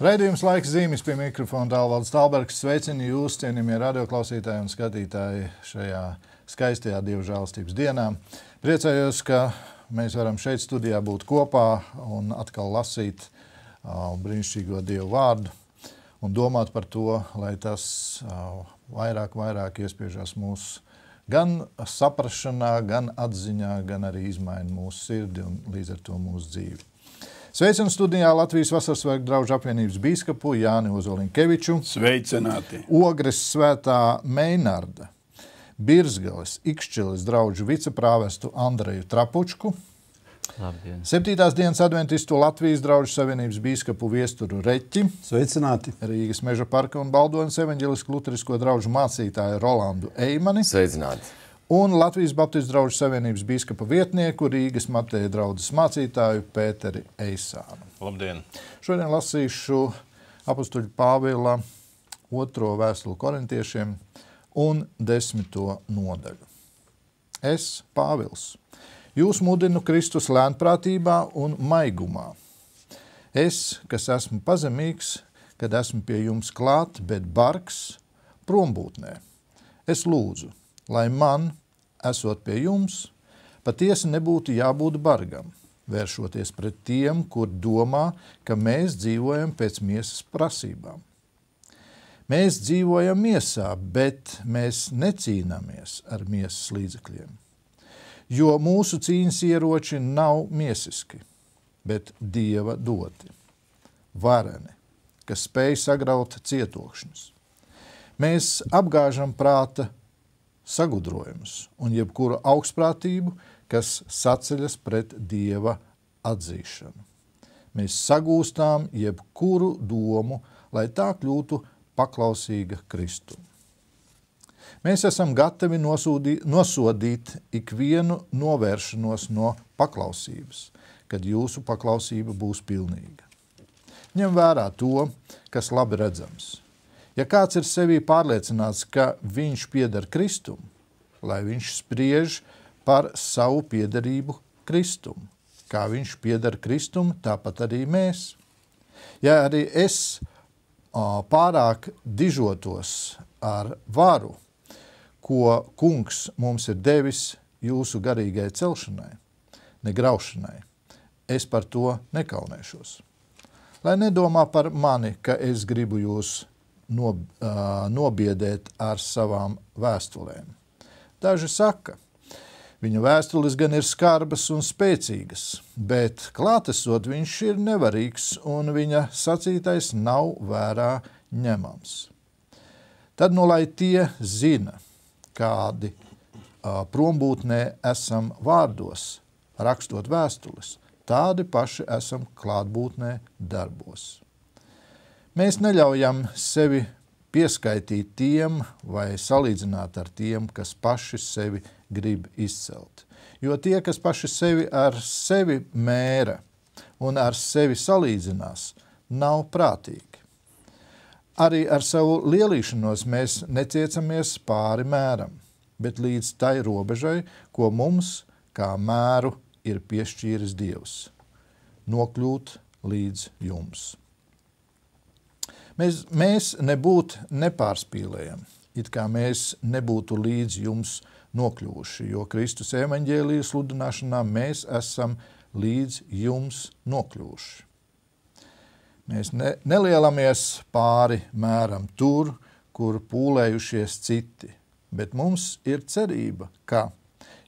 Raidījums Laiks zīmes pie mikrofona Tālvalds Tālbergs. Sveicinu jūs, cienījamie radioklausītāji un skatītāji šajā skaistajā Dieva žēlastības dienā. Priecājos, ka mēs varam šeit studijā būt kopā un atkal lasīt brīnišķīgo Dievu vārdu un domāt par to, lai tas vairāk iespiežās mūsu gan saprašanā, gan atziņā, gan arī izmaina mūsu sirdi un līdz ar to mūsu dzīvi. Sveicinu studijā Latvijas Vasarsvētku draugu apvienības bīskapu Jāni Ozolinkeviču. Sveicināti. Ogres svētā Meinarda, Birzgales, Ikšķiles draugu viceprāvestu Andreju Trapučku. Labdien. 7. dienas adventistu Latvijas draugu savienības bīskapu Viesturu Reķi. Sveicināti. Rīgas Meža parka un Baldonas evaņģelisko luterisko draugu mācītāju Rolandu Eimani. Sveicināti. Un Latvijas Baptistu draugu savienības bīskapa vietnieku Rīgas Mateja draudzes mācītāju Pēteri Eisānu. Labdien! Šodien lasīšu apostoļa Pāvila 2. vēstuli korintiešiem un 10. nodaļu. Es, Pāvils, jūs mudinu Kristus lēnprātībā un maigumā. Es, kas esmu pazemīgs, kad esmu pie jums klāt, bet bargs prombūtnē. Es lūdzu, lai man, esot pie jums, patiesi nebūtu jābūt bargam, vēršoties pret tiem, kur domā, ka mēs dzīvojam pēc miesas prasībām. Mēs dzīvojam miesā, bet mēs necīnāmies ar miesas līdzekļiem, jo mūsu cīņas ieroči nav miesiski, bet Dieva doti, vareni, kas spēj sagraut cietokšņus. Mēs apgāžam prāta sagudrojumus un jebkuru augstprātību, kas saceļas pret Dieva atzīšanu. Mēs sagūstām jebkuru domu, lai tā kļūtu paklausīga Kristum. Mēs esam gatavi nosodīt ikvienu novēršanos no paklausības, kad jūsu paklausība būs pilnīga. Ņem vērā to, kas labi redzams. Ja kāds ir sevī pārliecināts, ka viņš pieder Kristum, lai viņš spriež par savu piederību Kristum. Kā viņš pieder Kristum, tāpat arī mēs. Ja arī es pārāk dižotos ar varu, ko kungs mums ir devis jūsu garīgai celšanai, ne graušanai, es par to nekaunēšos. Lai nedomā par mani, ka es gribu jūs nobiedēt ar savām vēstulēm. Daži saka, viņa vēstules gan ir skarbas un spēcīgas, bet klātesot viņš ir nevarīgs un viņa sacītais nav vērā ņemams. Tad nu lai tie zina, kādi prombūtnē esam vārdos, rakstot vēstules, tādi paši esam klātbūtnē darbos. Mēs neļaujam sevi pieskaitīt tiem vai salīdzināt ar tiem, kas paši sevi grib izcelt. Jo tie, kas paši sevi ar sevi mēra un ar sevi salīdzinās, nav prātīgi. Arī ar savu lielīšanos mēs neciecamies pāri mēram, bet līdz tai robežai, ko mums kā mēru ir piešķīris Dievs, nokļūt līdz jums. Mēs nepārspīlējam, it kā mēs nebūtu līdz jums nokļuvuši, jo Kristus evaņģēlija sludināšanā mēs esam līdz jums nokļuvuši. Mēs nelielamies pāri mēram tur, kur pūlējušies citi, bet mums ir cerība, ka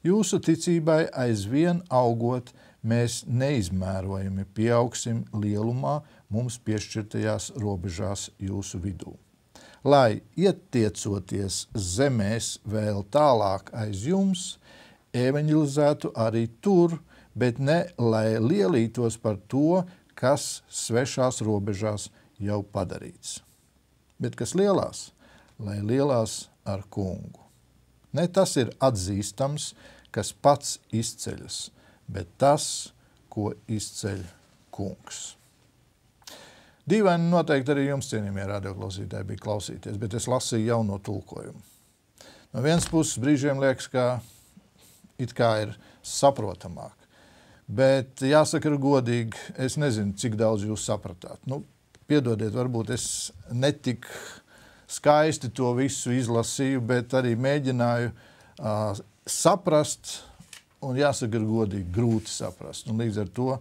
jūsu ticībai aizvien augot, mēs neizmērojami pieaugsim lielumā mums piešķirtajās robežās jūsu vidū. Lai ietiecoties zemēs vēl tālāk aiz jums, evaņģelizētu arī tur, bet ne lai lielītos par to, kas svešās robežās jau padarīts. Bet kas lielās, lai lielās ar kungu. Ne tas ir atzīstams, kas pats izceļas, bet tas, ko izceļ kungs. Dīvaini noteikti arī jums, cienījamie radioklausītāji, bija klausīties, bet es lasīju jauno tulkojumu. No vienas puses brīžiem liekas, ka it kā ir saprotamāk, bet jāsaka ir godīgi, es nezinu, cik daudz jūs sapratāt. piedodiet, varbūt es netik skaisti to visu izlasīju, bet arī mēģināju saprast, un jāsaka, ir godīgi, grūti saprast. Un līdz ar to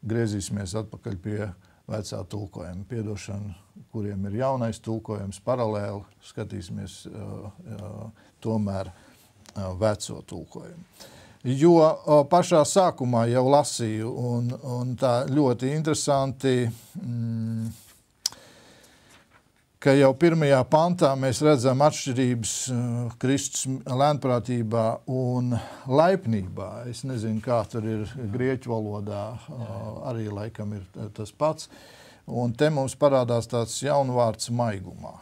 griezīsimies atpakaļ pie vecā tulkojuma. Piedošana, kuriem ir jaunais tulkojums paralēli, skatīsimies tomēr veco tulkojumu. Jo pašā sākumā jau lasīju, un tā ļoti interesanti, ka jau pirmajā pantā mēs redzam atšķirības Kristus lēnprātībā un laipnībā. Es nezinu, kā tur ir grieķu valodā, arī laikam ir tas pats. Un te mums parādās tāds jaunvārds maigumā.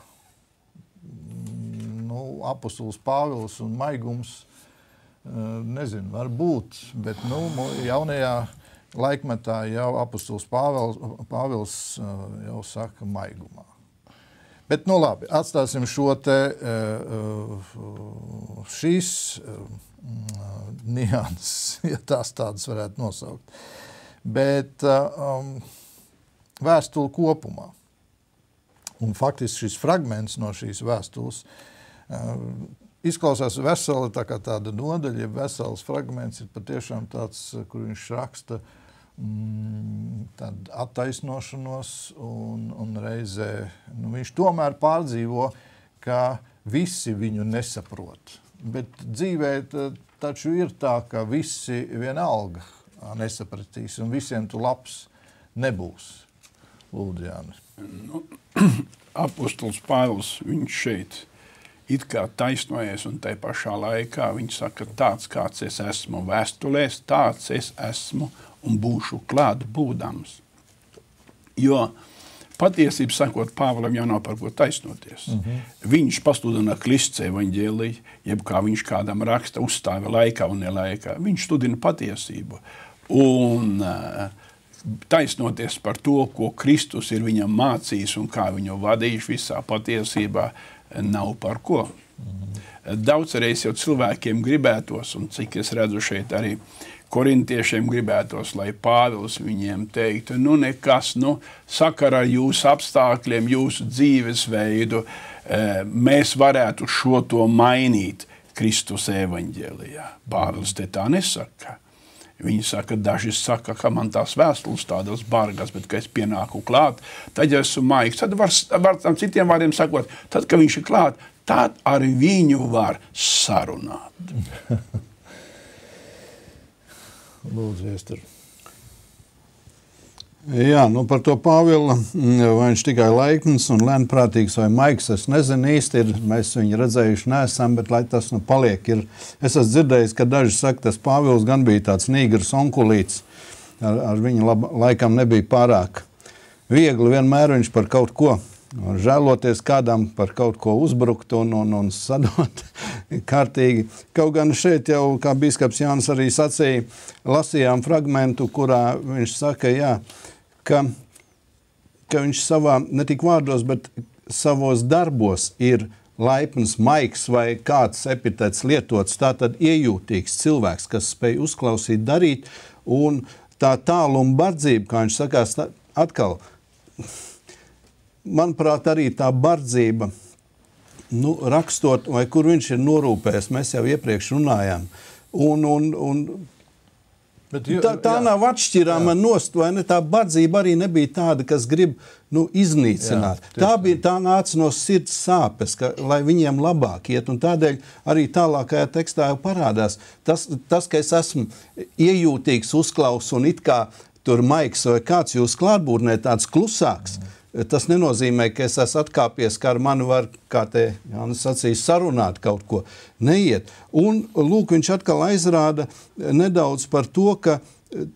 Nu, apostols Pāvils un maigums, nezinu, var būt, bet jaunajā laikmetā jau apostols Pāvils jau saka maigumā. Bet, labi, atstāsim šo te šīs nianses, ja tās tādas varētu nosaukt. Bet vēstuli kopumā. Un faktiski šis fragments no šīs vēstules izklausās veseli, tā kā tāda nodaļa, ja vesels fragments ir patiešām tāds, kur viņš raksta tādu attaisnošanos un reizē viņš tomēr pārdzīvo, ka visi viņu nesaprot. Bet dzīvē taču ir tā, ka visi vienalga nesapratīs un visiem tu labs nebūs. Lūdzu, Jāni. Apostols Pāvils, viņš šeit it kā taisnojies un tai pašā laikā viņš saka, tāds kāds es esmu vēstulēs, tāds es esmu un būšu klāt būdams. Jo patiesību sakot, Pāvilam jau nav par ko taisnoties. Viņš pasludina Kristus evaņģēliju, jeb kā viņš kādam raksta, uzstāja laikā un nelaikā. Viņš studina patiesību. Un taisnoties par to, ko Kristus ir viņam mācījis un kā viņu vadījis visā patiesībā, nav par ko. Daudzreiz jau cilvēkiem gribētos, un cik es redzu šeit arī korintiešiem gribētos, lai Pāvils viņiem teiktu, nekas, sakarā ar jūsu apstākļiem, jūsu dzīvesveidu, mēs varētu šo to mainīt Kristus evaņģēlijā. Pāvils te tā nesaka. Viņi saka, daži saka, ka man tās vēstules tādas bargas, bet, ka es pienāku klāt, tad ja esmu maigs. Tad var tam citiem vārdiem sakot, tad, ka viņš ir klāt, tad ar viņu var sarunāt. Lūdzu, Iestur. Jā, par to Pāvila, vai viņš tikai laipns un lēnprātīgs vai maigs, es nezinu īsti, mēs viņu redzējuši neesam, bet lai tas paliek. Es esmu dzirdējis, ka daži saka, tas Pāvils gan bija tāds nīgrs onkulīts, ar viņu laikam nebija pārāk viegli, vienmēr viņš par kaut ko žēloties kādam par kaut ko uzbrukt un sadot kārtīgi. Kaut gan šeit jau, kā bīskaps Jānis arī sacīja, lasījām fragmentu, kurā viņš saka, ka viņš savā, ne tik vārdos, bet savos darbos ir laipns, maigs vai kāds epitets lietots, tātad iejūtīgs cilvēks, kas spēj uzklausīt, darīt, un tā tāluma bardzība, kā viņš sakās, atkal, manuprāt, arī tā bardzība, rakstot, vai kur viņš ir norūpējis, mēs jau iepriekš runājām. Tā nav atšķirāma nost, vai ne? Tā bardzība arī nebija tāda, kas grib iznīcināt. Tā nāca no sirds sāpes, lai viņiem labāk iet, un tādēļ arī tālākajā tekstā jau parādās. Tas, ka es esmu iejūtīgs, uzklaus un it kā tur maigs vai kāds jūs klātbūtnē tāds klusāks, tas nenozīmē, ka es esmu atkāpies, ka ar mani var, kā te Jānis sacīja, sarunāt kaut ko. Neiet. Un lūk, viņš atkal aizrāda nedaudz par to, ka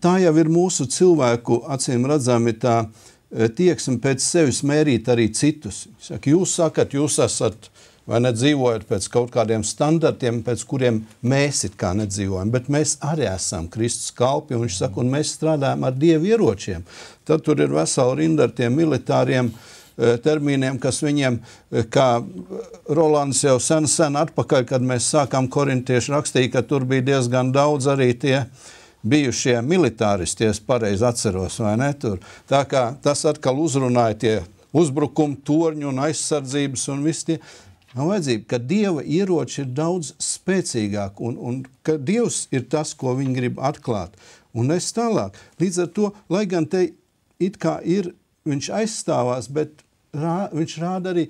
tā jau ir mūsu cilvēku, acīm redzami, tā tieksme pēc sevis mērīt arī citus. Jūs sakat, jūs esat vai nedzīvojat pēc kaut kādiem standartiem, pēc kuriem mēs it kā nedzīvojam, bet mēs arī esam Kristus kalpi, un viņš saka, un mēs strādājam ar Dievu ieročiem. Tad tur ir vesela rinda ar tiem militāriem termīniem, kas viņiem, kā Rolands jau sen atpakaļ, kad mēs sākām korintieši rakstīja, ka tur bija diezgan daudz arī tie bijušie militāristi, ja es pareizi atceros, vai ne tur. Tā kā tas atkal uzrunāja tie uzbrukumi, torņi un aizsardzības un viss tie. Nav vajadzība, ka Dieva ieroči ir daudz spēcīgāk un ka Dievs ir tas, ko viņi grib atklāt. Un es tālāk. Līdz ar to, lai gan te it kā ir, viņš aizstāvās, bet viņš rāda arī,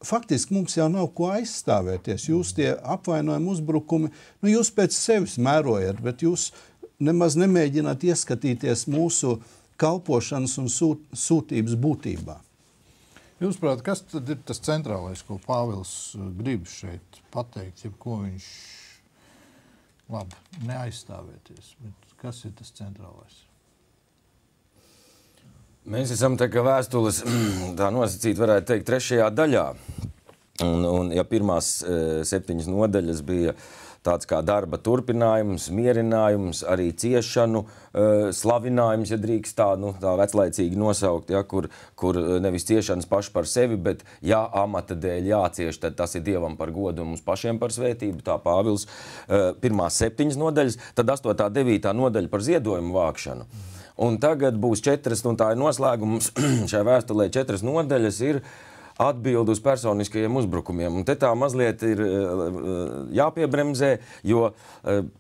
faktiski mums jau nav ko aizstāvēties. Jūs tie apvainojumi, uzbrukumi, nu jūs pēc sevis mērojat, bet jūs nemaz nemēģināt ieskatīties mūsu kalpošanas un sūtības būtībā. Jūsuprāt, kas tad ir tas centrālais, ko Pāvils grib šeit pateikt, ja ko viņš labi neaizstāvēties, bet kas ir tas centrālais? Mēs esam tā kā vēstules, tā nosacīt varētu teikt, 3. daļā. Un ja pirmās 7 nodaļas bija tāds kā darba turpinājums, mierinājums, arī ciešanu, slavinājums, ja drīkst tā veclaicīgi nosaukt, ja, kur nevis ciešanas paši par sevi, bet ja amata dēļ jācieš, tad tas ir Dievam par godu un mums pašiem par svētību, tā Pāvils pirmās 7 nodaļas, tad 8. 9. nodaļa par ziedojumu vākšanu. Un tagad būs 4, un tā ir noslēgums šajā vēstulē 4 nodaļas ir atbildi uz personiskajiem uzbrukumiem. Un te tā mazliet ir jāpiebremzē, jo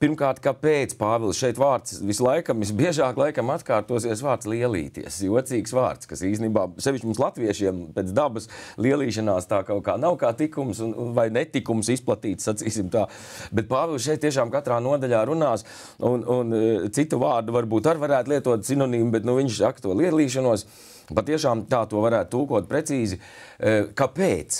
pirmkārt, kāpēc Pāvils šeit vārds visbiežāk laikam atkārtosies vārds lielīties, jocīgs vārds, kas īstenībā sevišķi mums latviešiem pēc dabas lielīšanās tā kaut kā nav kā tikums vai netikums izplatīts, sacīsim tā. Bet Pāvils šeit tiešām katrā nodaļā runās, un citu vārdu varbūt varētu lietot sinonīmu, bet viņš saka to lielīšanos. Patiešām tā to varētu tulkot precīzi. Kāpēc?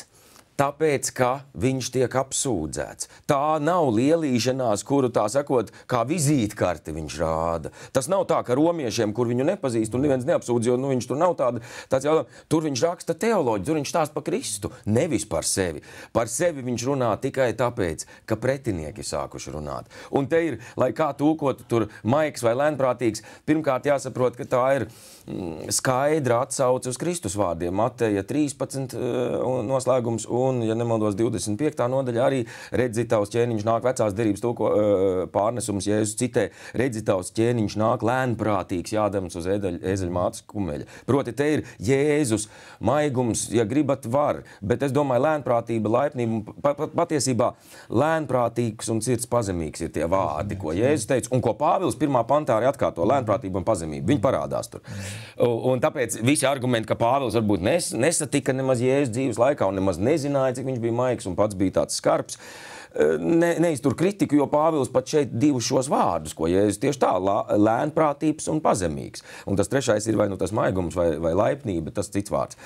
Tāpēc, ka viņš tiek apsūdzēts. Tā nav lielīšanās, kuru tā sakot, kā vizītkarti viņš rāda. Tas nav tā, ka romiešiem, kur viņu nepazīst un neviens neapsūdz, jo viņš tur nav tāds jautājums. Tur viņš raksta teoloģiju, tur viņš stāsta par Kristu, nevis par sevi. Par sevi viņš runā tikai tāpēc, ka pretinieki sākuši runāt. Un te ir, lai kā tulkotu tur maigs vai lēnprātīgs, pirmkārt jāsaprot, ka tā ir skaidra atsauce uz Kristus vārdiem. Mateja 13 noslēgums un, ja nemaldos, 25. nodaļa arī redzi tavs ķēniņš nāk vecās derības tulko pārnesums, Jēzus citē, redzi tavs ķēniņš nāk lēnprātīgs jādams uz ēzeļmātes kumeļa. Proti te ir Jēzus maigums, ja gribat var, bet es domāju lēnprātība, laipnība, patiesībā lēnprātīgs un sirds pazemīgs ir tie vārdi, ko Jēzus teica, un ko Pāvils 1. pantā arī atkārto, lēnprātība un pazemība. Viņi parādās tur. Un tāpēc visi argumenti, ka Pāvils varbūt nesatika nemaz Jēzus dzīves laikā un nemaz nezināja, cik viņš bija maigs un pats bija tāds skarbs, neiztur kritiku, jo Pāvils pat šeit divus šos vārdus, ko Jēzus tieši tā, lēnprātības un pazemīgs. Un tas trešais ir vai nu tas maigums vai laipnība, tas cits vārds.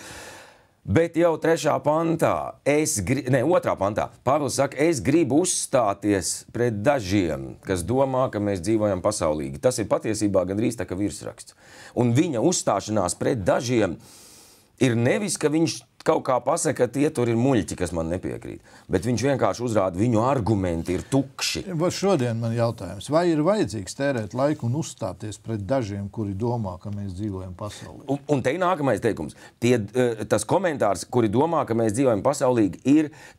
Bet jau 3. pantā, 2. pantā, Pāvils saka, es gribu uzstāties pret dažiem, kas domā, ka mēs dzīvojam pasaulīgi. Tas ir patiesībā gandrīz tā kā virsraksts. Un viņa uzstāšanās pret dažiem ir nevis, ka viņš kaut kā pasaka, ka tie tur ir muļķi, kas man nepiekrīt. Bet viņš vienkārši uzrāda, viņu argumenti ir tukši. Šodien man jautājums, vai ir vajadzīgs tērēt laiku un uzstāties pret dažiem, kuri domā, ka mēs dzīvojam pasaulīgi? Un te ir nākamais teikums. Tas komentārs, kuri domā, ka mēs dzīvojam pasaulīgi,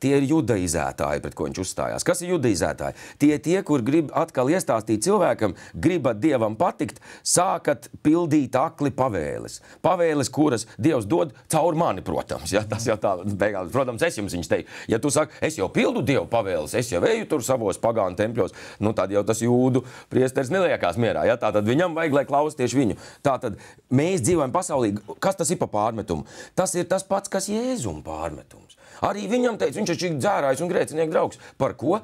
tie ir judaizētāji, pret ko viņš uzstājās. Kas ir judaizētāji? Tie, kur grib atkal iestāstīt cilvēkam, gribat Dievam patikt, sākat pildīt akli pavēles. Pavēles, kuras Dievs dod caur mani, protams. Ja, tas jau tā, beigās, protams, es jums viņš teicu. Ja tu saki, es jau pildu Dievu pavēles, es jau eju tur savos pagānu tempļos, nu tad jau tas jūdu priesteris neliekās mierā. Ja? Tātad viņam vajag, lai klaus tieši viņu. Tātad mēs dzīvojam pasaulīgi. Kas tas ir pa pārmetumu? Tas ir tas pats, kas Jēzum pārmetums. Arī viņam teica, viņš ir dzērājs un grēcinieku draugs. Par ko?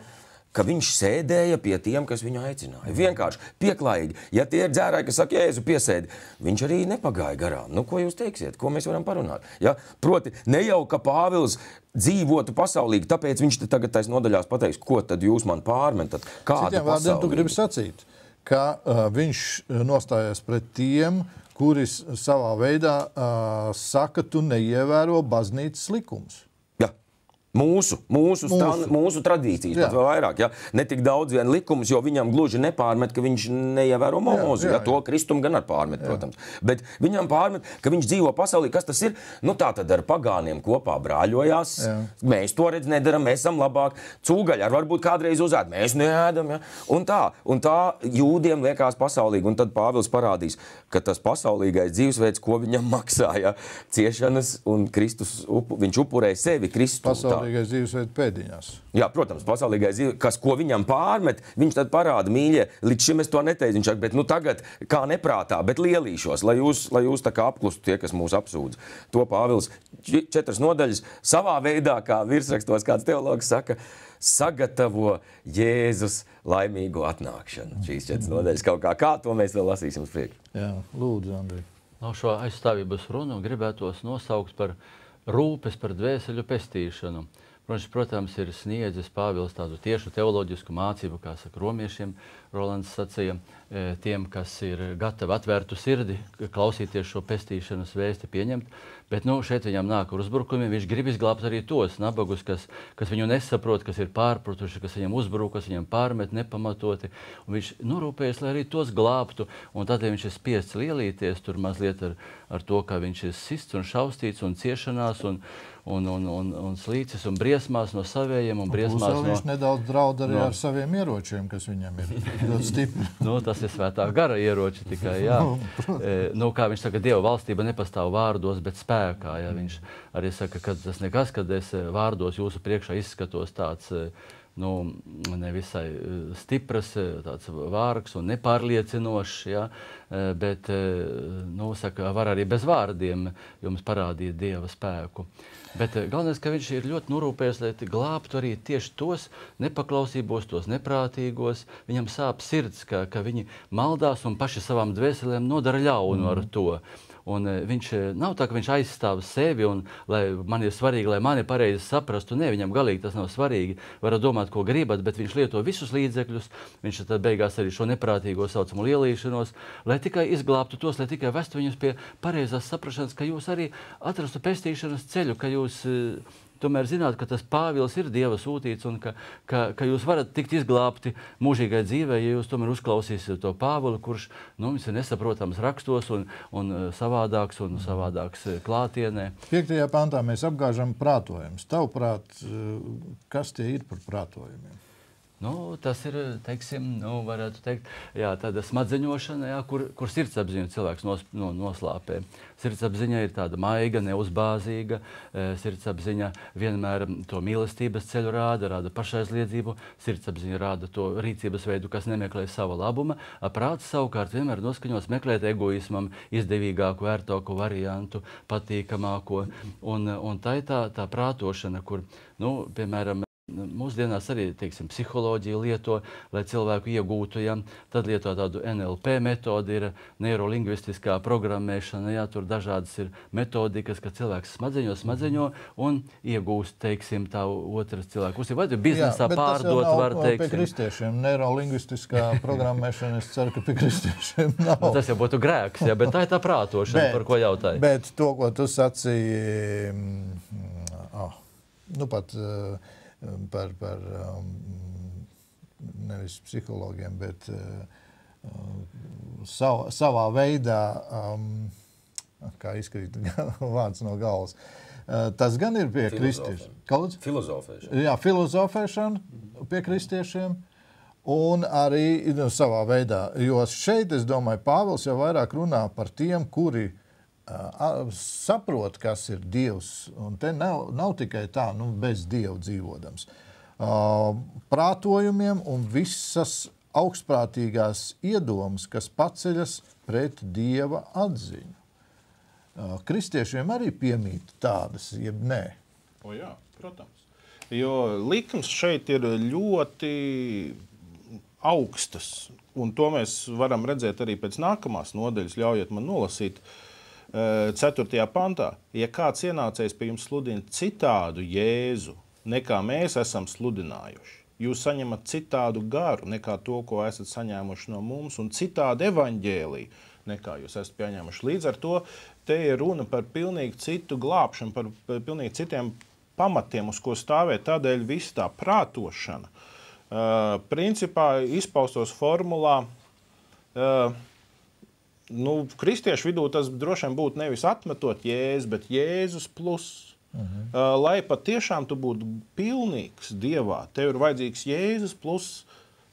Ka viņš sēdēja pie tiem, kas viņu aicināja. Vienkārši, pieklājīgi. Ja tie ir dzērāji, kas saka, Jēzu piesēdi, viņš arī nepagāja garām. Nu, ko jūs teiksiet? Ko mēs varam parunāt? Ja? Proti, ne jau, ka Pāvils dzīvotu pasaulīgi, tāpēc viņš te tagad tais nodaļās pateiks, ko tad jūs man pārmetat? Kāda Citiem vārdiem tu gribi sacīt, ka viņš nostājās pret tiem, kuri savā veidā saka, tu neievēro baznīcas likumus. Ja. mūsu tradīcijas, pat vēl vairāk. Ja? Ne tik daudz vien likumus, jo viņam gluži nepārmet, ka viņš neievēro mozu. Ja? To Kristum gan ar pārmet, protams. Bet viņam pārmet, ka viņš dzīvo pasaulī, kas tas ir? Nu tā tad ar pagāniem kopā brāļojās. Mēs to redz nedaram, mēs esam labāk. Cūgaļi ar varbūt kādreiz uzēd, mēs neēdam. Ja? Un tā jūdiem liekas pasaulīgi. Un tad Pāvils parādīs, ka tas pasaulīgais dzīvesveids, ko viņam maksāja ciešanas un Kristus, viņš upurēja sevi Kristu. Pasaulīgais dzīvesveids pēdiņās. Jā, protams, pasaulīgais dzīvesveids, ko viņam pārmet, viņš tad parāda, mīļie, līdz šim es to neteicu, viņš saka, bet nu tagad kā neprātā, bet lielīšos, lai jūs tā kā apklustu tie, kas mūs apsūdz. To Pāvils 4 nodaļas savā veidā, kā virsrakstos kāds teologs saka, sagatavo Jēzus laimīgo atnākšanu. Šīs 4 nodaļas kaut kā to mēs vēl lasīsim uz priekšu. Jā, lūdzu, Andrij. Šo aizstāvības runu gribētos nosaukt par rūpes par dvēseļu pestīšanu. Protams, ir sniedzis Pāvils tādu tiešu teoloģisku mācību, kā saka romiešiem, Rolands sacīja, tiem, kas ir gatavi atvērtu sirdi, klausīties šo pestīšanas vēsti pieņemt. Bet šeit viņam nāk ar uzbrukumiem, viņš grib izglābt arī tos nabagus, kas viņu nesaprot, kas ir pārpratuši, kas viņam uzbruk, kas viņam pārmet nepamatoti. Un viņš norūpējas, lai arī tos glābtu. Un tad viņš ir spiests lielīties tur mazliet ar to, ka viņš ir sists un šaustīts un ciešanās un slīcis un briesmās no savējiem un briesmās no... Viņš nedaudz draud arī ar saviem ieročiem, kas viņam ir ļoti stipri. Tas ir svētā gara ieroči tikai, jā. Kā viņš saka, Dieva valstība nepastāv vārdos, bet spēkā, jā. Viņš arī saka, ka tas nekas, kad es vārdos jūsu priekšā izskatos tāds, nevisai stipras, tāds vārgs un nepārliecinošs, ja? Bet, saka, var arī bez vārdiem jums parādīt Dieva spēku. Bet galvenais, ka viņš ir ļoti norūpējies, lai glābtu arī tieši tos nepaklausībos, tos neprātīgos. Viņam sāp sirds, ka viņi maldās un paši savām dvēselēm nodara ļaunu ar to. Un viņš nav tā, ka viņš aizstāv sevi un lai man ir svarīgi, lai mani pareizi saprastu. Nē, viņam galīgi tas nav svarīgi. Varat domāt, ko gribat, bet viņš lieto visus līdzekļus. Viņš tad beigās arī šo neprātīgo saucamu lielīšanos, lai tikai izglābtu tos, lai tikai vestu viņus pie pareizās saprašanas, ka jūs arī atrastu pestīšanas ceļu, ka jūs tomēr zināt, ka tas Pāvils ir Dieva sūtīts un ka jūs varat tikt izglābti mūžīgai dzīvē, ja jūs tomēr uzklausīsiet to Pāvilu, kurš viņš ir nesaprotams rakstos un savādāks klātienē. 5. pantā mēs apgāžam prātojumus. Tavuprāt, kas tie ir par prātojumiem? Tas ir, teiksim, varētu teikt, jā, tāda smadzeņošana, jā, kur sirdsapziņu cilvēks noslāpē. Sirdsapziņa ir tāda maiga, neuzbāzīga. Sirdsapziņa vienmēr to mīlestības ceļu rāda pašaizliedzību. Sirdsapziņa rāda to rīcības veidu, kas nemeklē sava labuma. Prāts savukārt vienmēr noskaņos meklēt egoismam izdevīgāku, ērtāku variantu, patīkamāko. Un tā ir tā prātošana, kur, piemēram, mūsdienās arī, teiksim, psiholoģija lieto, lai cilvēku iegūtu, ja, tad lieto tādu NLP metodi, ir neirolingvistiskā programmēšana, ja, tur dažādas ir metodikas, ka cilvēks smadzeņo un iegūst, teiksim, tā otras cilvēku. Vai biznesā pārdot, var, teiksim. Pie kristiešiem neirolingvistiskā programmēšana, es ceru, ka pie kristiešiem nav. Tas jau būtu grēks, ja, bet tā ir tā prātošana, par ko jautāju. Bet to, ko tu sacīji, par nevis psihologiem, bet savā veidā, kā izkrīt vārds no galvas, tas gan ir pie kristiešiem. Filozofēšana. Jā, filozofēšana pie kristiešiem un arī savā veidā. Jo šeit, es domāju, Pāvils jau vairāk runā par tiem, kuri saprot, kas ir Dievs, un te nav tikai tā, bez Dieva dzīvodams. Prātojumiem un visas augstprātīgās iedomas, kas paceļas pret Dieva atziņu. Kristiešiem arī piemīt tādas, jeb nē? Jā, protams. Jo likums šeit ir ļoti augstas, un to mēs varam redzēt arī pēc nākamās nodaļas, ļaujiet man nolasīt. 4. pantā, ja kāds ienācējs pie jums sludina citādu Jēzu, nekā mēs esam sludinājuši, jūs saņemat citādu garu, nekā to, ko esat saņēmuši no mums, un citādu evaņģēliju, nekā jūs esat pieņēmuši. Līdz ar to te ir runa par pilnīgi citu glābšanu, par pilnīgi citiem pamatiem, uz ko stāvēt. Tādēļ viss tā prātošana principā izpaustos formulā. Kristiešu vidū tas droši vien būtu nevis atmetot Jēzu, bet Jēzus plus. Lai patiešām tu būtu pilnīgs Dievā, tev ir vajadzīgs Jēzus plus.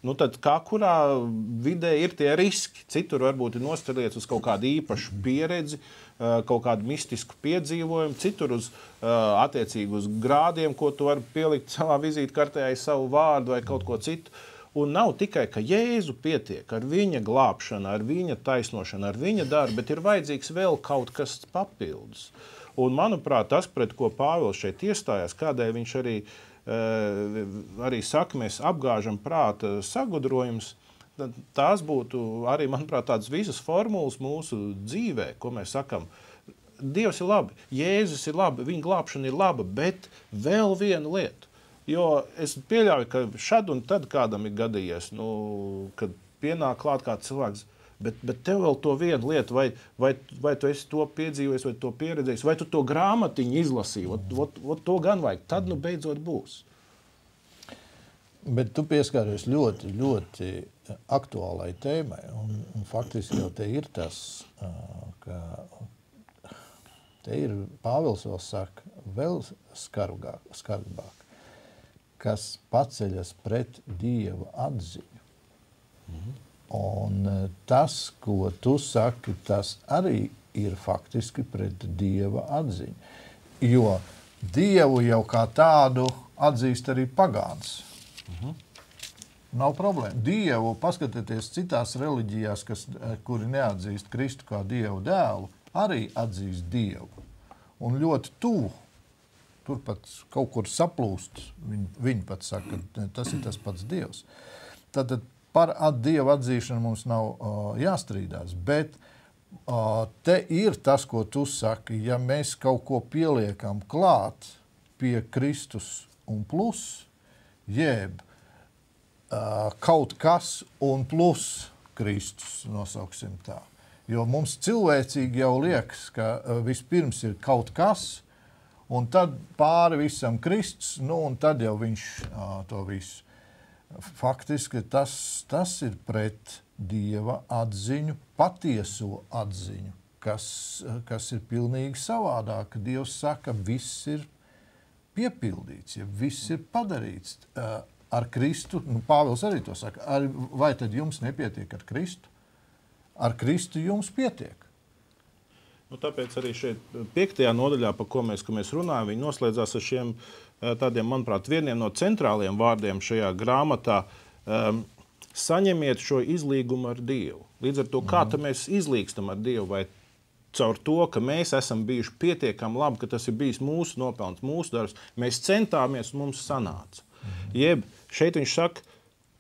Tad kā kurā vidē ir tie riski? Citur varbūt ir nostarīts uz kaut kādu īpašu pieredzi, kaut kādu mistisku piedzīvojumu, citur uz attiecīgi uz grādiem, ko tu vari pielikt savā vizītkartē aiz savu vārdu vai kaut ko citu. Un nav tikai, ka Jēzu pietiek ar viņa glābšanu, ar viņa taisnošanu, ar viņa darbu, bet ir vajadzīgs vēl kaut kas papildus. Un, manuprāt, tas, pret ko Pāvils šeit iestājās, kādēļ viņš arī saka, mēs apgāžam prāta sagudrojumus, tās būtu arī, manuprāt, tādas visas formulas mūsu dzīvē, ko mēs sakam. Dievs ir labi, Jēzus ir labi, viņa glābšana ir laba, bet vēl viena lieta. Jo es pieļauju, ka šad un tad kādam ir gadījies, kad pienāk klāt kāds cilvēks, bet tev vēl to vienu lietu, vai tu esi to piedzīvojis, vai to pieredzējis, vai tu to grāmatiņu izlasīji, to gan vajag, tad beidzot būs. Bet tu pieskāries ļoti, ļoti aktuālai tēmai, un faktiski jau te ir tas, ka te ir Pāvils vēl saka, vēl skarbāk, kas paceļas pret Dieva atziņu. Un tas, ko tu saki, tas arī ir faktiski pret Dieva atziņu. Jo Dievu jau kā tādu atzīst arī pagāns. Nav problēma. Dievu, paskatieties citās reliģijās, kuri neatzīst Kristu kā Dievu dēlu, arī atzīst Dievu. Un ļoti tuvu. Tur pat kaut kur saplūst. Viņi pat saka, ka tas ir tas pats Dievs. Tad par Dievu atzīšanu mums nav jāstrīdās, bet te ir tas, ko tu saki, ja mēs kaut ko pieliekam klāt pie Kristus un plus, jeb kaut kas un plus Kristus, nosauksim tā. Jo mums cilvēcīgi jau liekas, ka vispirms ir kaut kas, un tad pāri visam Kristus, un tad jau viņš to visu. Faktiski tas ir pret Dieva atziņu, patieso atziņu, kas ir pilnīgi savādāk. Dievs saka, viss ir piepildīts, ja viss ir padarīts ar Kristu. Pāvils arī to saka. Vai tad jums nepietiek ar Kristu? Ar Kristu jums pietiek. Tāpēc arī šeit 5. nodaļā, par ko mēs runājam, viņi noslēdzās ar šiem tādiem, manuprāt, vieniem no centrāliem vārdiem šajā grāmatā. Saņemiet šo izlīgumu ar Dievu. Līdz ar to, kā mēs izlīgstam ar Dievu, vai caur to, ka mēs esam bijuši pietiekami labi, ka tas ir bijis mūsu nopelns, mūsu darbs, mēs centāmies un mums sanāca. Jeb šeit viņš saka,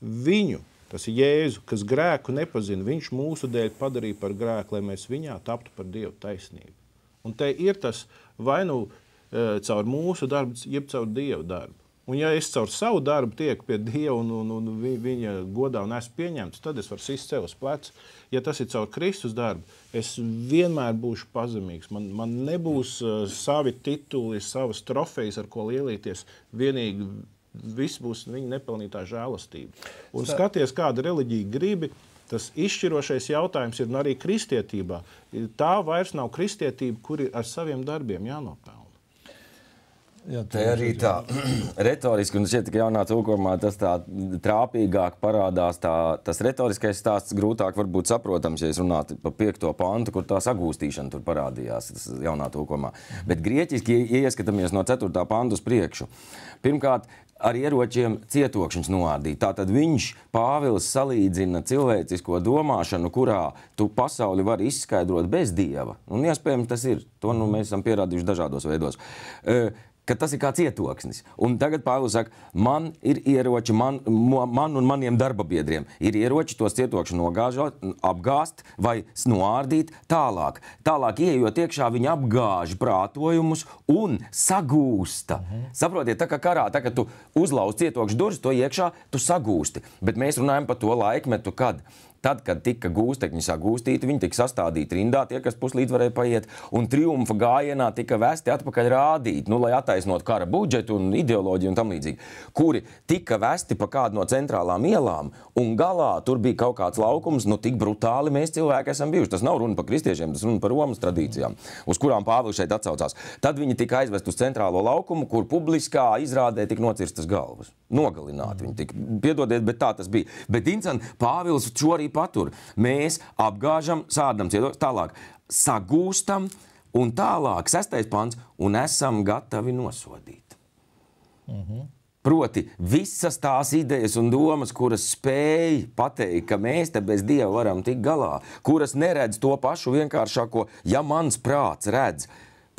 viņu, tas ir Jēzu, kas grēku nepazina, viņš mūsu dēļ padarīja par grēku, lai mēs viņā taptu par Dievu taisnību. Un te ir tas vai caur mūsu darbu, jeb caur Dievu darbu. Un ja es caur savu darbu tieku pie Dieva un viņa godā un esmu pieņemts, tad es varu sist sev uz pleca. Ja tas ir caur Kristus darbu, es vienmēr būšu pazemīgs. Man nebūs savi tituli, savas trofejas, ar ko lielīties. Vienīgi viss būs viņa nepelnītā žēlastība. Un skaties, kāda reliģija gribi, tas izšķirošais jautājums ir arī kristietībā. Tā vairs nav kristietība, kur ir ar saviem darbiem jānopelna. Te arī tā retoriski, un šeit jaunā tulkojumā tas tā trāpīgāk parādās, tas retoriskais stāsts grūtāk varbūt saprotams, ja es runātu pa 5. pantu, kur tā sagūstīšana tur parādījās, tas jaunā tulkojumā. Bet grieķiski, ja ieskatāmies no 4. pantu uz priekšu, pirmkārt, ar ieročiem cietokšņus noārdīt. Tātad viņš, Pāvils, salīdzina cilvēcisko domāšanu, kurā tu pasauli vari izskaidrot bez Dieva. Un iespējams tas ir. To mēs esam pierādījuši dažādos veidos. Ka tas ir kā cietoksnis. Un tagad Pāvils saka, man ir ieroči, man un maniem darbabiedriem ir ieroči tos cietokšņus nogāžot, apgāzt vai noārdīt tālāk. Tālāk ieejot iekšā, viņi apgāž prātojumus un sagūsta. Saprotiet, tā kā karā, tā kā tu uzlauz cietokšņu durvis, to iekšā, tu sagūsti. Bet mēs runājam par to laikmetu, kad Tad, kad tika gūstekņi sagūstīti, viņi tika sastādīti rindā, tie, kas puslīdz varēja paiet, un triumfa gājienā tika vesti atpakaļ rādīt, lai attaisnotu kara budžetu un ideoloģiju un tam līdzīgi, kuri tika vesti pa kādu no centrālām ielām, un galā tur bija kaut kāds laukums, tik brutāli mēs cilvēki esam bijuši. Tas nav runa par kristiešiem, tas runa par Romas tradīcijām, uz kurām Pāvils šeit atsaucās. Tad viņi tika aizvest uz centrālo laukumu, kur publiskā izrādē tika nocirstas galvas. Nogalināti viņi tika. Piedodiet, bet tā tas bija. Bet interesanti, Pāvils šo arī patur. Mēs apgāžam, sādam ciedos, tālāk sagūstam un tālāk 6. pants un esam gatavi nosodīt. Proti, visas tās idejas un domas, kuras spēj pateikt, ka mēs te bez Dieva varam tikt galā, kuras neredz to pašu vienkāršāko, ja mans prāts redz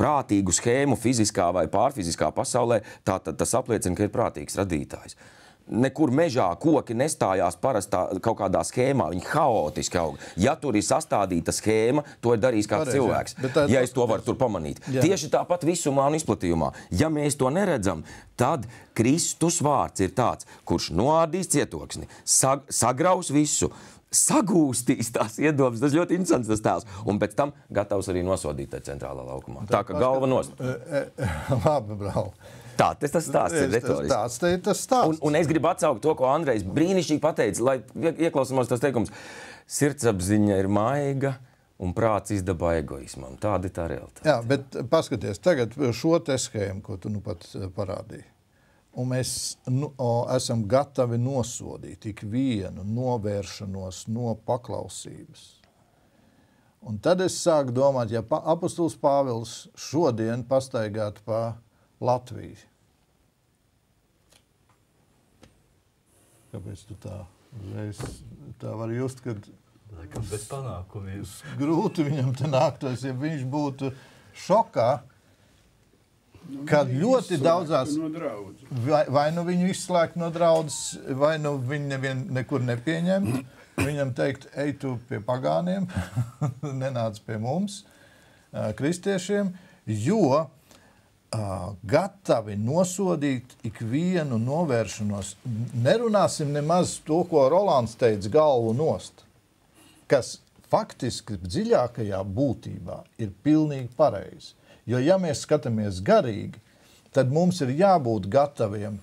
prātīgu schēmu fiziskā vai pārfiziskā pasaulē, tātad tas apliecina, ka ir prātīgs radītājs. Nekur mežā koki nestājās parastā kaut kādā schēmā, viņi haotiski aug. Ja tur ir sastādīta schēma, to ir darījis kāds cilvēks, ja es to varu tur pamanīt. Jā. Tieši tāpat visumā un izplatījumā. Ja mēs to neredzam, tad Kristus vārds ir tāds, kurš noārdīs cietoksni, sagraus visu, sagūstīs tās iedomas, tas ļoti interesants tas tēls, un pēc tam gatavs arī nosodīt tā centrālā laukumā. Tā ka galva nost. Labi, brāl. Tā, tas stāsts ir retoriski. Tas stāsts. Un es gribu atsaukt to, ko Andrejs brīnišķīgi pateica, lai ieklausamos tas teikums. Sirdsapziņa ir maiga un prāts izdabā egoismam. Tāda ir tā realitāte. Jā, bet paskaties, tagad šo te schēmu, ko tu pat parādīji. Un mēs esam gatavi nosodīt ikvienu novēršanos no paklausības. Un tad es sāku domāt, ja apostols Pāvils šodien pastaigātu pa Latviju. Kāpēc tu tā var just, kad bez panākumiem. Grūti viņam te nāktos, ja viņš būtu šokā, kad ļoti daudzās vai nu viņu izslēgt no draudzes, vai nu viņu nekur nepieņemt, viņam teikt, ej tu pie pagāniem, nenāc pie mums, kristiešiem, jo gatavi nosodīt ikvienu novēršanos. Nerunāsim nemaz to, ko Rolands teica, galvu nost, kas faktiski dziļākajā būtībā ir pilnīgi pareizi. Jo, ja mēs skatāmies garīgi, tad mums ir jābūt gataviem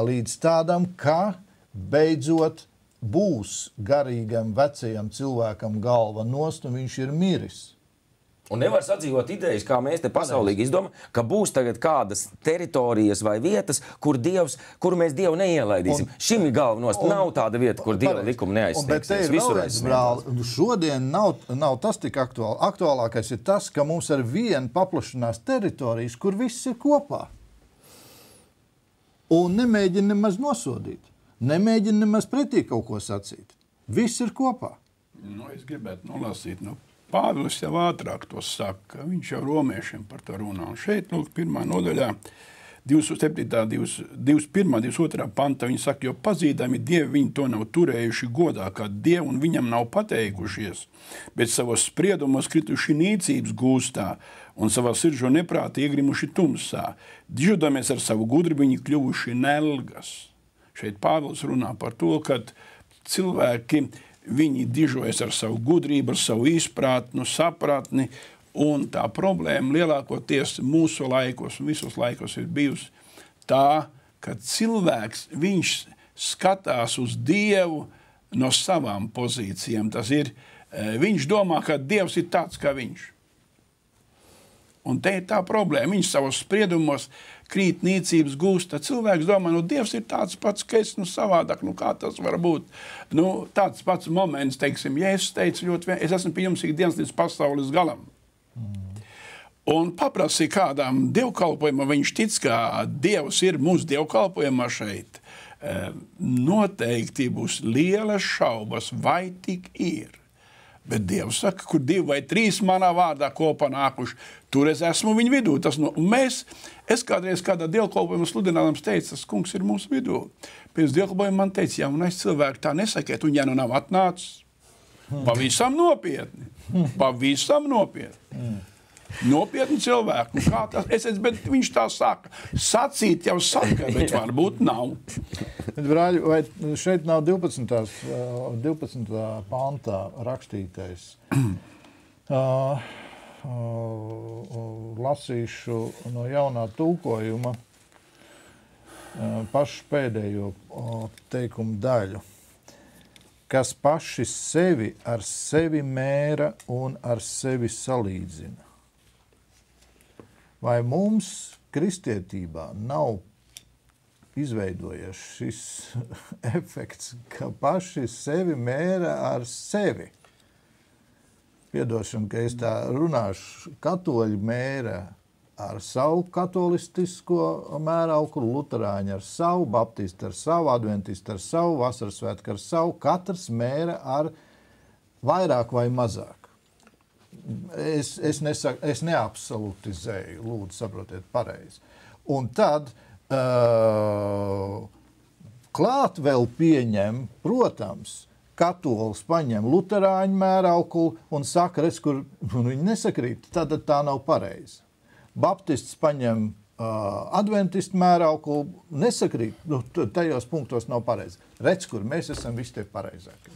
līdz tādam, ka beidzot būs garīgam vecajam cilvēkam galva nost, un viņš ir miris. Un nevar sadzīvot idejas, kā mēs te pasaulīgi izdomājam, ka būs tagad kādas teritorijas vai vietas, kur mēs Dievu neielaidīsim. Šim ir galva nost. Nav tāda vieta, kur Dieva likuma neaizsniegsies. Visur aizsniegsies. Šodien nav tas tik aktuāli. Aktuālākais ir tas, ka mums ar vienu paplašanās teritorijas, kur viss ir kopā. Un nemēģina nemaz nosodīt. Nemēģina nemaz pretī kaut ko sacīt. Viss ir kopā. Es gribētu nolasīt, Pāvils jau ātrāk to saka, viņš jau romiešiem par to runā. Un šeit, 1. nodaļā, 21. 22. panta, viņi saka, jo pazīdami Dievu viņi to nav turējuši godā, kā Dievu un viņam nav pateikušies, bet savos spriedumos krituši nīcības gūstā un savā siržo neprāti iegrimuši tumsā. Dižodamies ar savu gudrību, viņi kļuvuši nelgas. Šeit Pāvils runā par to, ka cilvēki viņi dižojas ar savu gudrību, ar savu izpratni, sapratni, un tā problēma lielākoties mūsu laikos un visos laikos ir bijusi tā, ka cilvēks, viņš skatās uz Dievu no savām pozīcijām. Tas ir, viņš domā, ka Dievs ir tāds kā viņš. Un te ir tā problēma. Viņš savos spriedumos krīt nīcības gūsta. Cilvēks domā, Dievs ir tāds pats, ka es savādāk, kā tas var būt. Tāds pats moments, teiksim, Jēzus teica ļoti, es esmu pie jums ikdienas līdz pasaules galam. Un paprasīja kādām dievkalpojumam, viņš tic, ka Dievs ir mūsu dievkalpojumā šeit. Noteikti būs lielas šaubas, vai tik ir. Bet Dievs saka, kur 2 vai 3 manā vārdā kopā nākuši, tur es esmu viņu vidū. Es kādreiz kādā dievkalpojumā sludinājums teicu, tas kungs ir mūsu vidū. Pēc dievkalpojuma man teica, jaunais cilvēki tā nesakiet, un ja nav atnācis, pavisam nopietni. Pavisam nopietni. Nopietni cilvēki. Bet viņš tā saka. Sacīt jau saka, bet varbūt nav. Brāļi, vai šeit nav 12. pantā rakstītais? Lasīšu no jaunā tulkojuma pašu pēdējo teikumu daļu. Kas paši sevi ar sevi mēra un ar sevi salīdzina. Vai mums kristietībā nav izveidojies šis efekts, ka paši sevi mēra ar sevi? Piedošana, ka es tā runāšu, katoļi mēra ar savu katolistisko mērauklu, luterāņi ar savu, baptisti ar savu, adventisti ar savu, vasarasvētku ar savu, katrs mēra ar vairāk vai mazāk. Es neabsolutizēju, lūdzu, saprotiet pareizi. Un tad klāt vēl pieņem, protams, katolis paņem luterāņu mērauklu un saka, redz, kur viņi nesakrīt, tad tā nav pareizi. Baptists paņem adventistu mērauklu, nesakrīt, tajos punktos nav pareizi. Redz, kur mēs esam visi tie pareizākie.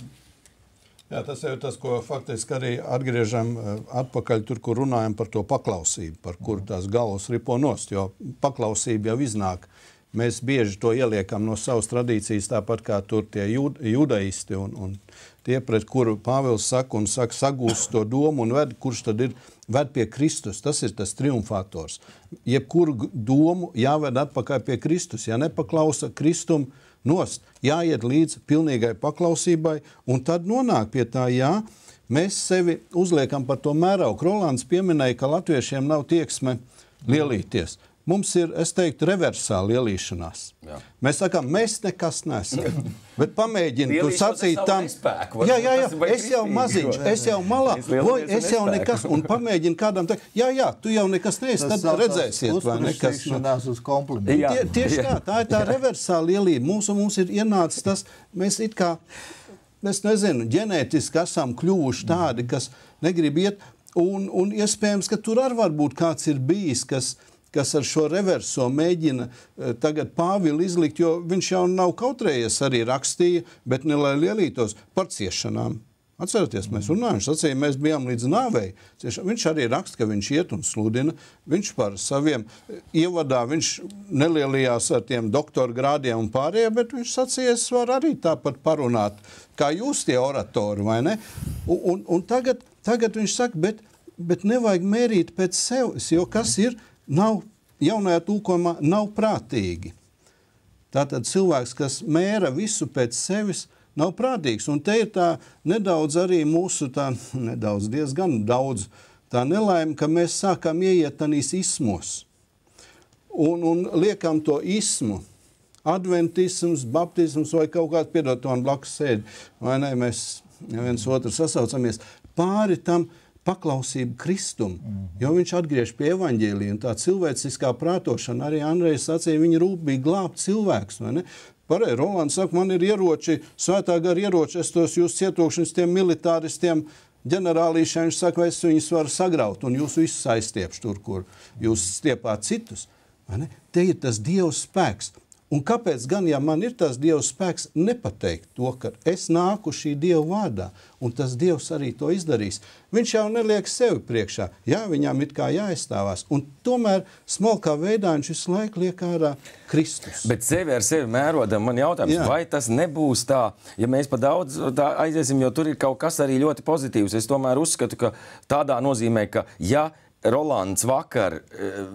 Jā, tas ir tas, ko faktiski arī atgriežam atpakaļ tur, kur runājam par to paklausību, par kuru tās galvas ripo nost, jo paklausība jau iznāk. Mēs bieži to ieliekam no savas tradīcijas, tāpat kā tur tie judaisti un tie, pret kuru Pāvils saka un saka, sagūst to domu un ved, kurš tad ir ved pie Kristus. Tas ir tas triumfators. Jebkuru domu jāved atpakaļ pie Kristus. Ja nepaklausa Kristum nost, jāiet līdz pilnīgai paklausībai un tad nonāk pie tā, jā, mēs sevi uzliekam par to mērauklu. Rolands pieminēja, ka latviešiem nav tieksme lielīties. Mums ir, es teiktu, reversā lielīšanās. Jā. Mēs sakām, mēs nekas nesam. Bet pamēģini tu sacīt tam. Jā, es jau maziņš, es jau malā, vai es jau nekas. Un pamēģini kādam teikt, jā, tu jau nekas neesi, tad redzēsiet, vai nekas. Uz komplimentu. Tieši tā ir tā reversā lielība. Mums ir ienācis tas, mēs it kā, es nezinu, ģenētiski esam kļuvuši tādi, kas negrib iet. Un iespējams, ka tur arī varbūt kāds ir bijis, kas ar šo reverso mēģina tagad Pāvilu izlikt, jo viņš jau nav kautrējies, arī rakstīja, bet ne lai lielītos par ciešanām. Atceraties, mēs runājam, viņš sacīja, mēs bijām līdz nāvei. Viņš arī raksta, ka viņš iet un sludina. Viņš par saviem ievadā, viņš nelielījās ar tiem doktora grādiem un pārējiem, bet viņš sacīja, es varu arī tāpat parunāt, kā jūs tie oratori, vai ne? Un tagad viņš saka, bet nevajag mērīt pēc sevis, jo kas ir? Nav, jaunajā tulkojumā nav prātīgi. Tātad cilvēks, kas mēra visu pēc sevis, nav prātīgs. Un te ir tā nedaudz arī mūsu diezgan daudz tā nelaime, ka mēs sākam ieiet tanīs ismos. Un liekam to ismu. Adventisms, baptisms vai kaut kāds, piedod, to man blakus sēdi. Vai ne, mēs viens otru sasaucamies. Pāri tam paklausību Kristum, jo viņš atgriež pie evaņģēlija, un tā cilvēciskā prātošana, arī Andrejs sacīja, viņa rūpīgi glābt cilvēks, vai ne? Pareizi, Rolands saka, man ir ieroči, svētā gara ieroči, es tos jūs cietokšanas tiem militāristiem, ģenerālīšiem, viņš saka, es viņus varu sagraut, un jūs visus aizstiepšu tur, kur jūs stiepāt citus, vai ne? Te ir tas Dieva spēks. Un kāpēc gan, ja man ir tas Dieva spēks, nepateikt to, ka es nāku šī Dieva vārdā, un tas Dievs arī to izdarīs. Viņš jau neliek sevi priekšā. Jā, viņam it kā jāizstāvās. Un tomēr smalkā veidā viņš visu laiku liek ārā Kristus. Bet sevi ar sevi mērodam, man jautājums, vai tas nebūs tā, ja mēs pa daudz tā aiziesim, jo tur ir kaut kas arī ļoti pozitīvs. Es tomēr uzskatu, ka tādā nozīmē, ka ja Rolands vakar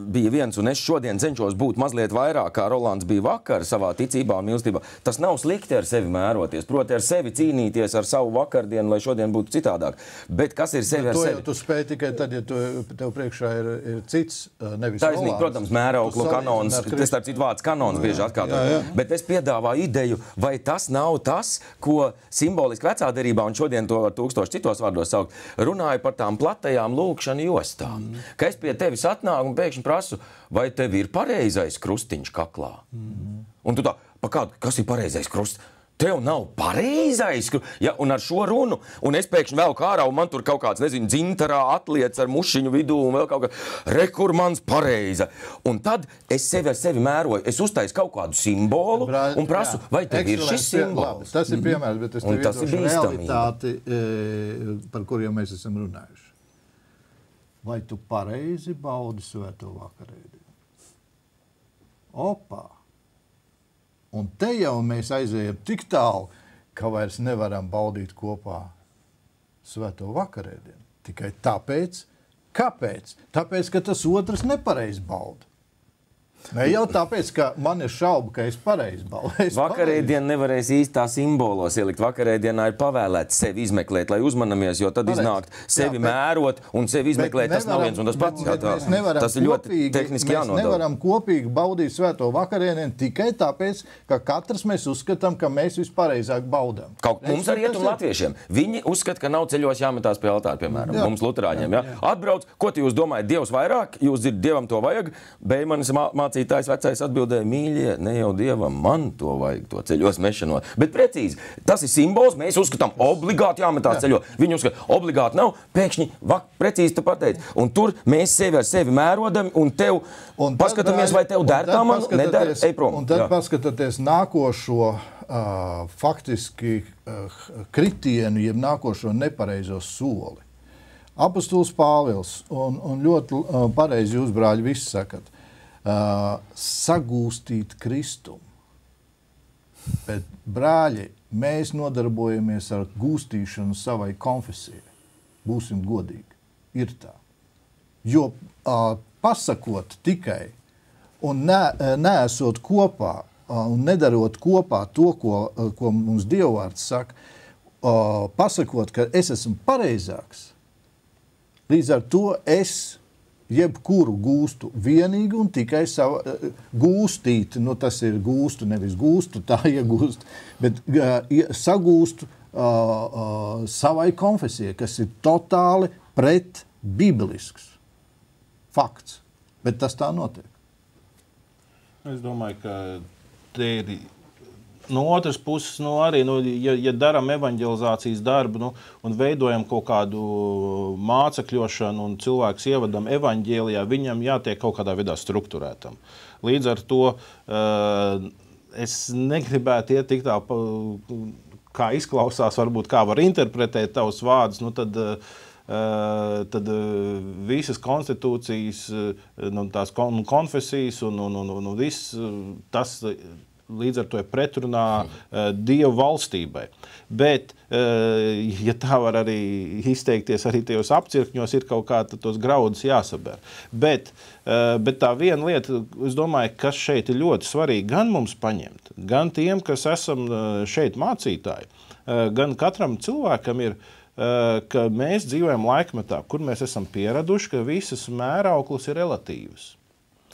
bija viens, un es šodien cenšos būt mazliet vairāk, kā Rolands bija vakar savā ticībā un mīlestībā. Tas nav slikti ar sevi mēroties, proti ar sevi cīnīties ar savu vakardienu, lai šodien būtu citādāk. Bet kas ir sevi ar sevi? Tu spēj tikai tad, ja tev priekšā ir cits, nevis Taisnīgi, Rolands. Protams, mērauklu kanons, tas starp citu vārds kanons bieži atkārto. Bet es piedāvāju ideju, vai tas nav tas, ko simboliski vecā derībā, un šodien to var 1000 citos vārdos saukt, runāja par tām platajām lūkšanu jostām. Ka es pie tevis atnāku un pēkšņi prasu, vai tev ir pareizais krustiņš kaklā? Un tu tā, pa kādu, kas ir pareizais krusts? tev nav pareizais, ja, un ar šo runu, un es pēkšņi vēl kā ārā, un man tur kaut kāds, nezinu, dzintarā atliec ar mušiņu vidū, un vēl kaut kā, kur mans pareiza. Un tad es sevi ar sevi mēroju, es uztaisu kaut kādu simbolu, un prasu, vai tev ir šis simbols? Tas ir piemērs, bet es tev iedošu realitāti, par kuriem mēs esam runājuši. Vai tu pareizi baudi svēto vakarēdienu? Opā! Un te jau mēs aizējam tik tālu, ka vairs nevaram baudīt kopā svēto vakarēdienu. Tikai tāpēc, kāpēc? Tāpēc, ka tas otrs nepareizi bauda. Ne jau tāpēc, ka man ir šauba, ka es pareizi baudu. Vakarēdienu nevarēs īstā simbolos ielikt. Vakarēdienā ir pavēlēts sevi izmeklēt, lai uzmanamies, jo tad iznākt sevi mērot un sevi izmeklēt. Tas nav viens un tas pats. Tas ir ļoti tehniski jānodala. Mēs nevaram kopīgi baudīt svēto vakarēdienu tikai tāpēc, ka katrs mēs uzskatām, ka mēs vispareizāk baudām. Kaut mums arī iet un latviešiem. Viņi uzskata, ka nav ceļos jāmetās pie altāra, piemēram, mums luterāņiem. Atbrauc, ko tu jūs domājat, Dievs vairāk, jūs dzirdat, Dievam to vajag, Beimanis mācītājs vecais atbildēja, mīļie, ne jau Dievam, man to vajag, to ceļos mešanot. Bet precīzi, tas ir simbols, mēs uzskatām, obligāti jāmetās ceļot. Viņi uzskata, obligāti nav, pēkšņi, precīzi tu pateici. Un tur mēs sevi ar sevi mērodam un tev paskatāmies, vai tev der tā man, neder, ej prom. Un tad paskatāties nākošo faktiski kritienu, jeb nākošo nepareizo soli. Apostols Pāvils, un ļoti pareizi jūs, brāļi, visi sakat, sagūstīt Kristumu. Bet, brāļi, mēs nodarbojamies ar gūstīšanu savai konfesijai. Būsim godīgi. Ir tā. Jo pasakot tikai un neesot kopā un nedarot kopā to, ko mums Dievvārds saka, pasakot, ka es esmu pareizāks, līdz ar to es jebkuru gūstu vienīgi un tikai gūstīt, tas ir gūstu, nevis gūstu, tā iegūst, bet sagūstu savai konfesijai, kas ir totāli pret biblisks fakts. Bet tas tā notiek. Es domāju, ka te ir no otras puses, arī, ja daram evanģelizācijas darbu un veidojam kaut kādu mācekļošanu un cilvēks ievadam evaņģēlijā, viņam jātiek kaut kādā veidā strukturētam. Līdz ar to es negribētu iet tik tā, kā izklausās, varbūt kā var interpretēt tavus vārdus, tad visas konstitūcijas, tās konfesijas un viss tas līdz ar to ir pretrunā Dievu valstībai. Bet, ja tā var arī izteikties, arī tajos apcirkņos ir kaut kā tos graudus jāsaber. Bet tā viena lieta, es domāju, kas šeit ir ļoti svarīgi gan mums paņemt, gan tiem, kas esam šeit mācītāji, gan katram cilvēkam ir, ka mēs dzīvojam laikmetā, kur mēs esam pieraduši, ka visas mērauklas ir relatīvas.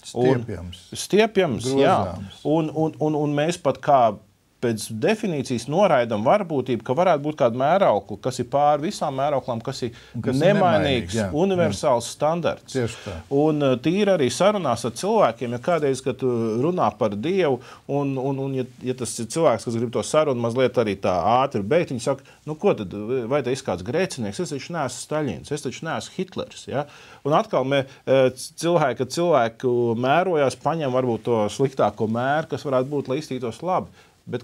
Stiepjams, jā. Un mēs pat kā pēc definīcijas noraidam varbūtību, ka varētu būt kāda mēraukla, kas ir pāri visām mērauklām, kas ir nemainīgs, universāls standarts. Un tīri arī sarunās ar cilvēkiem, ja kādreiz, kad runā par Dievu, un ja tas ir cilvēks, kas grib to sarunu mazliet arī tā ātri beigt, viņi saka, ko tad, vai te ir kāds grēcinieks, es taču neesmu Staļins, es taču neesmu Hitlers, ja? Un atkal cilvēku mērojās, paņem varbūt to sliktāko mēru, kas varētu būt, lai iztītos labi. Bet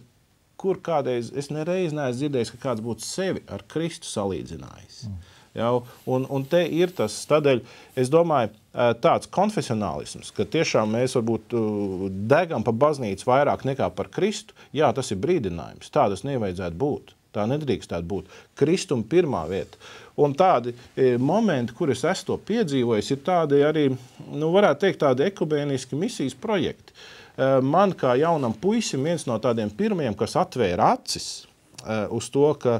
kur kādreiz, es nereiz neesmu dzirdējis, ka kāds būtu sevi ar Kristu salīdzinājis. Un te ir tas, tādēļ, es domāju, tāds konfesionālisms, ka tiešām mēs varbūt degam pa baznīcu vairāk nekā par Kristu, jā, tas ir brīdinājums, tā tas nevajadzētu būt. Tā nedrīkstētu būt. Kristuma pirmā vieta. Un tādi momenti, kur es esmu to piedzīvojis, ir tādi arī, varētu teikt, tādi ekumēniski misijas projekti. Man kā jaunam puisim viens no tādiem pirmajiem, kas atvēra acis uz to, ka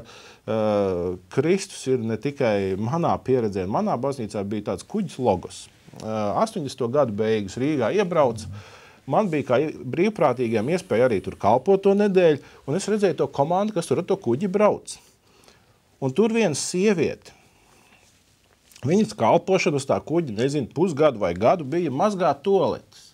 Kristus ir ne tikai manā pieredzē, manā baznīcā bija tāds kuģis Logos. 80. gadu beigas Rīgā iebrauc. Man bija kā brīvprātīgiem iespēja arī tur kalpot to nedēļu, un es redzēju to komandu, kas tur ar to kuģi brauc. Un tur viena sieviete, viņas kalpošana uz tā kuģi, nezinu, pusgadu vai gadu bija mazgāt toaletes.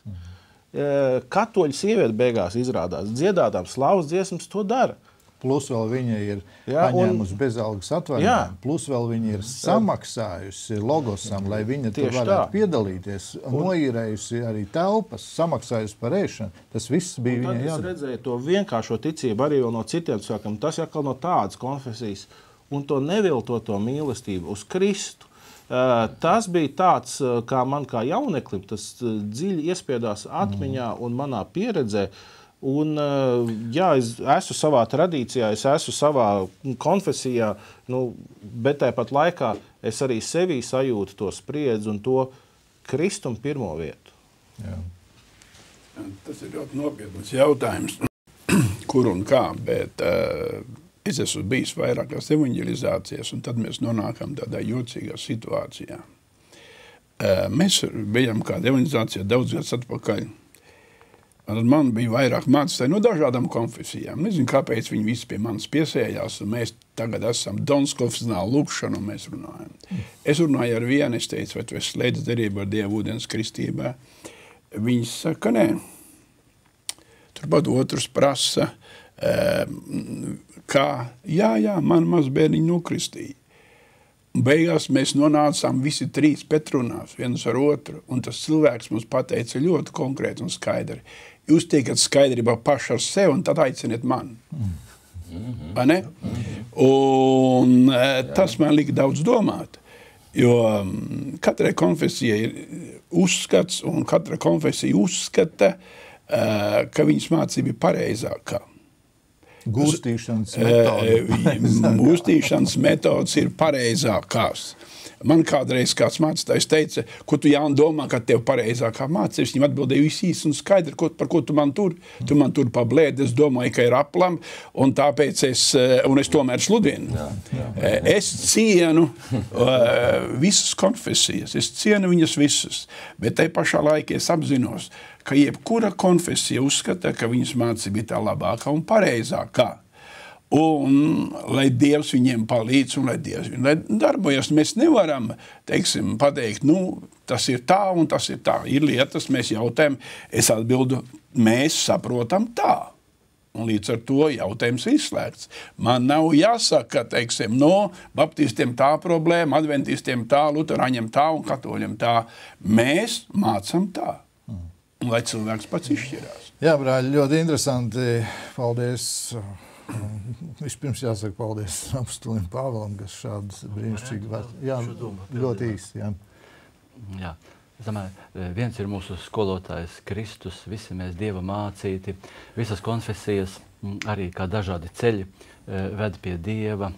Katoļu sieviete beigās izrādās, dziedātām slavas dziesmas to dara. plus vēl viņa ir paņēmusi bezalgas atvaļinājumu, plus vēl viņa ir samaksājusi Logosam, lai viņa tur varētu piedalīties, noīrējusi arī telpas, samaksājusi par ēšanu. Tas viss bija viņai jādara. Es redzēju to vienkāršo ticību arī no citiem cilvēkiem. Tas jākal no tādas konfesijas un to neviltoto mīlestību uz Kristu. Tas bija tāds, kā man kā jauneklim, tas dziļi iespiedās atmiņā un manā pieredzē. Un, jā, es esmu savā tradīcijā, es esmu savā konfesijā, bet tāpat laikā es arī sevī sajūtu to spriedzi un to Kristumu pirmo vietu. Jā. Tas ir ļoti nopietns jautājums, kur un kā, bet es esmu bijis vairākās evanģelizācijas, un tad mēs nonākam tādā jocīgā situācijā. Mēs bijām kāda evanģelizācija daudz gadus atpakaļ. Man bija vairāk mācītāji no dažādām konfesijām. Nezinu, kāpēc viņi visi pie manis piesējās, un mēs tagad esam Dons konfesionāli lūkšanu, un mēs runājam. Es runāju ar vienu, es teicu, vai tu esi slēdz derību ar Dievu ūdens kristībā. Viņi saka, nē. Turpat otrs prasa, kā, jā, man mazbērniņi nokristīja. Beigās mēs nonācām visi trīs Petrunās, viens ar otru, un tas cilvēks mums pateica ļoti konkrēti un skaidri. Jūs tiekat skaidrībā paši ar sevi, un tad aiciniet mani. Vai ne? Un tas man lika daudz domāt, jo katrai konfesijai ir uzskats, un katra konfesija uzskata, ka viņas mācība ir pareizākā. Gūstīšanas metodas. Gūstīšanas metodas ir pareizākās. Man kādreiz kāds mācītājs teica, ko tu Jāni domā, ka tev pareizākā mācības. Viņam atbildēja viss īsti un skaidri, par ko tu man tur. Tu man tur pablēdi, es domāju, ka ir aplam, un tāpēc es tomēr sludinu. Es cienu visas konfesijas, es cienu viņas visas, bet tai pašā laikā es apzinos, ka jebkura konfesija uzskata, ka viņas mācība ir tā labākā un pareizākā. Un lai Dievs viņiem palīdz un lai Dievs viņiem darbojas, mēs nevaram, pateikt, tas ir tā un tas ir tā. Ir lietas, mēs jautājam, es atbildu, mēs saprotam tā. Un līdz ar to jautājums ir izslēgts. Man nav jāsaka, baptistiem tā problēma, adventistiem tā, luterāņiem tā un katoļiem tā. Mēs mācam tā. Un lai cilvēks pats izšķirās. Jā, brāļi, ļoti interesanti. Paldies. Vispirms jāsaka paldies apostolim Pāvēlam, kas šādas brīnišķīgi var. Jā, ļoti īsti, jā. Jā. Es domāju, viens ir mūsu skolotājs Kristus, visi mēs Dieva mācīti, visas konfesijas, arī kā dažādi ceļi ved pie Dieva.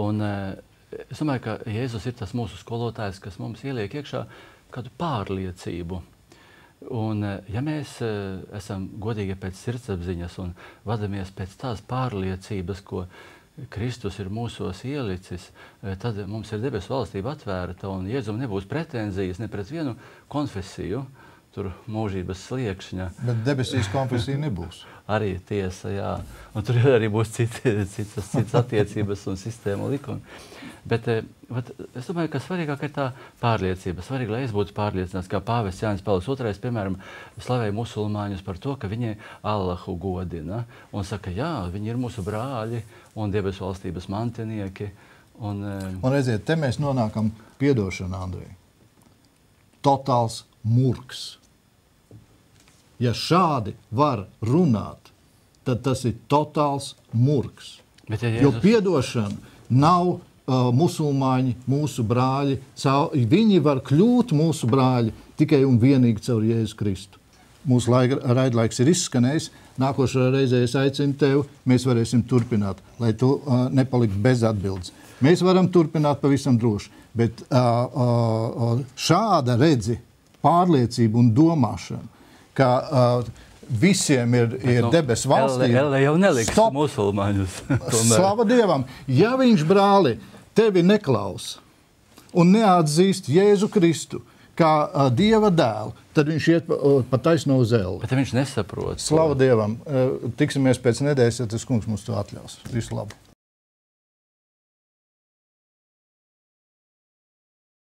Un es domāju, ka Jēzus ir tas mūsu skolotājs, kas mums ieliek iekšā kādu pārliecību. Un, ja mēs esam godīgi pēc sirdsapziņas un vadamies pēc tās pārliecības, ko Kristus ir mūsos ielicis, tad mums ir debesu valstība atvērta un Jēzum nebūs pretenzijas ne pret vienu konfesiju, tur mūžības sliekšņa. Bet debesīs konfesija nebūs. Arī tiesa, jā. Un tur arī būs citas attiecības un sistēma likumi. Bet es domāju, ka svarīgāk ir tā pārliecība. Svarīgi, lai es būtu pārliecināts, kā pāvests Jānis Pāvils II, piemēram, slavēja musulmaņus par to, ka viņi Allahu godina. Un saka, jā, viņi ir mūsu brāļi un debesu valstības mantinieki. Un redziet, te mēs nonākam piedošana, Andrej. Totāls murks. Ja šādi var runāt, tad tas ir totāls murks. Bet, ja Jo piedošana nav musulmaņi, mūsu brāļi. Viņi var kļūt mūsu brāļi tikai un vienīgi caur Jēzu Kristu. Mūsu raidlaiks ir izskanējis. Nākošajā reizē es aicinu tevi, mēs varēsim turpināt, lai tu nepaliktu bez atbildes. Mēs varam turpināt pavisam droši, bet šāda redzi, pārliecība un domāšana, ka visiem ir debesu valstība. Elle jau neliks musulmaņus. Slava Dievam! Ja viņš, brāli, tevi neklausa un neatzīst Jēzu Kristu kā Dieva dēlu, tad viņš iet pa taisno uz elli. Bet viņš nesaprot. Slava Dievam! Tiksimies pēc nedēļas, ja tas kungs mums to atļaus. Visu labu!